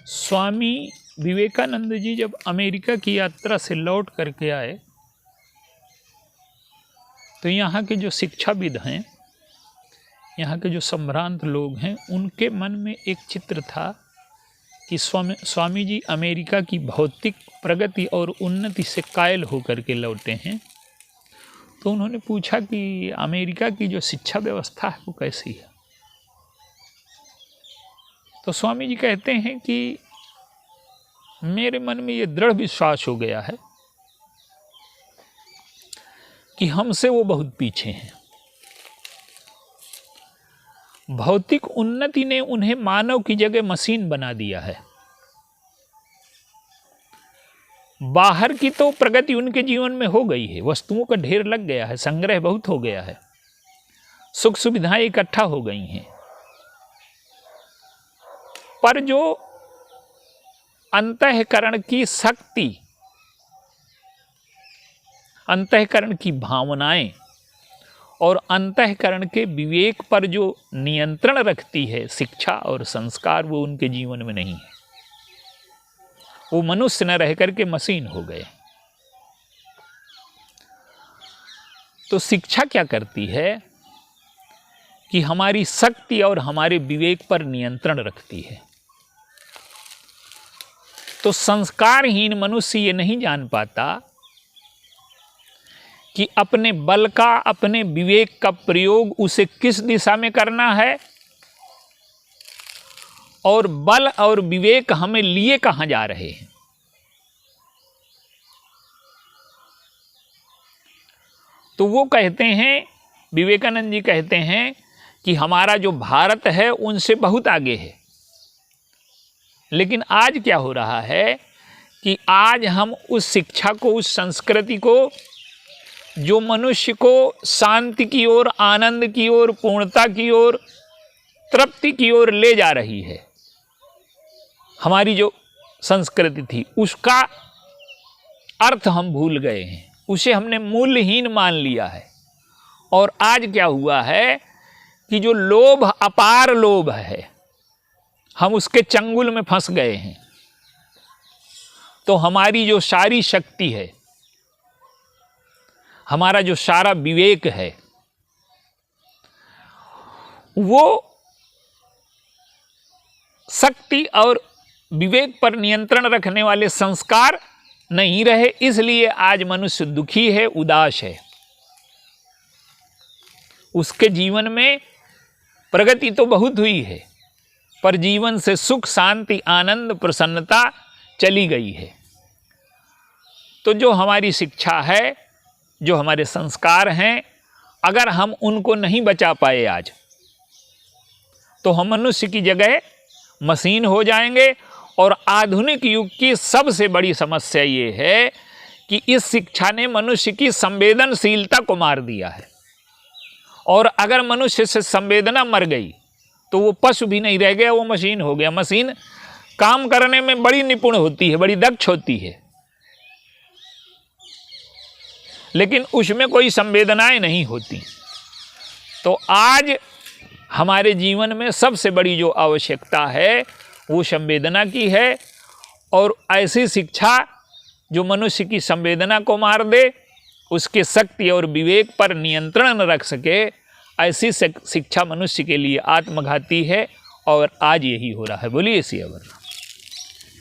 स्वामी विवेकानंद जी जब अमेरिका की यात्रा से लौट करके आए तो यहाँ के जो शिक्षाविद हैं, यहाँ के जो संभ्रांत लोग हैं, उनके मन में एक चित्र था कि स्वामी जी अमेरिका की भौतिक प्रगति और उन्नति से कायल होकर के लौटे हैं। तो उन्होंने पूछा कि अमेरिका की जो शिक्षा व्यवस्था है वो कैसी है। तो स्वामी जी कहते हैं कि मेरे मन में ये दृढ़ विश्वास हो गया है कि हमसे वो बहुत पीछे हैं। भौतिक उन्नति ने उन्हें मानव की जगह मशीन बना दिया है। बाहर की तो प्रगति उनके जीवन में हो गई है, वस्तुओं का ढेर लग गया है, संग्रह बहुत हो गया है, सुख सुविधाएं इकट्ठा हो गई हैं, पर जो अंतःकरण की शक्ति, अंतःकरण की भावनाएं और अंतःकरण के विवेक पर जो नियंत्रण रखती है शिक्षा और संस्कार, वो उनके जीवन में नहीं है। वो मनुष्य न रह करके मशीन हो गए। तो शिक्षा क्या करती है कि हमारी शक्ति और हमारे विवेक पर नियंत्रण रखती है। तो संस्कारहीन मनुष्य ये नहीं जान पाता कि अपने बल का, अपने विवेक का प्रयोग उसे किस दिशा में करना है और बल और विवेक हमें लिए कहां जा रहे हैं। तो वो कहते हैं, विवेकानंद जी कहते हैं कि हमारा जो भारत है उनसे बहुत आगे है। लेकिन आज क्या हो रहा है कि आज हम उस शिक्षा को, उस संस्कृति को जो मनुष्य को शांति की ओर, आनंद की ओर, पूर्णता की ओर, तृप्ति की ओर ले जा रही है, हमारी जो संस्कृति थी उसका अर्थ हम भूल गए हैं, उसे हमने मूल्यहीन मान लिया है। और आज क्या हुआ है कि जो लोभ, अपार लोभ है, हम उसके चंगुल में फंस गए हैं। तो हमारी जो सारी शक्ति है, हमारा जो सारा विवेक है, वो शक्ति और विवेक पर नियंत्रण रखने वाले संस्कार नहीं रहे। इसलिए आज मनुष्य दुखी है, उदास है। उसके जीवन में प्रगति तो बहुत हुई है, पर जीवन से सुख, शांति, आनंद, प्रसन्नता चली गई है। तो जो हमारी शिक्षा है, जो हमारे संस्कार हैं, अगर हम उनको नहीं बचा पाए आज, तो हम मनुष्य की जगह मशीन हो जाएंगे। और आधुनिक युग की सबसे बड़ी समस्या ये है कि इस शिक्षा ने मनुष्य की संवेदनशीलता को मार दिया है। और अगर मनुष्य से संवेदना मर गई तो वो पशु भी नहीं रह गया, वो मशीन हो गया। मशीन काम करने में बड़ी निपुण होती है, बड़ी दक्ष होती है, लेकिन उसमें कोई संवेदनाएं नहीं होती। तो आज हमारे जीवन में सबसे बड़ी जो आवश्यकता है वो संवेदना की है। और ऐसी शिक्षा जो मनुष्य की संवेदना को मार दे, उसके शक्ति और विवेक पर नियंत्रण न रख सके, ऐसी शिक्षा मनुष्य के लिए आत्मघाती है। और आज यही हो रहा है। बोलिए सियावर।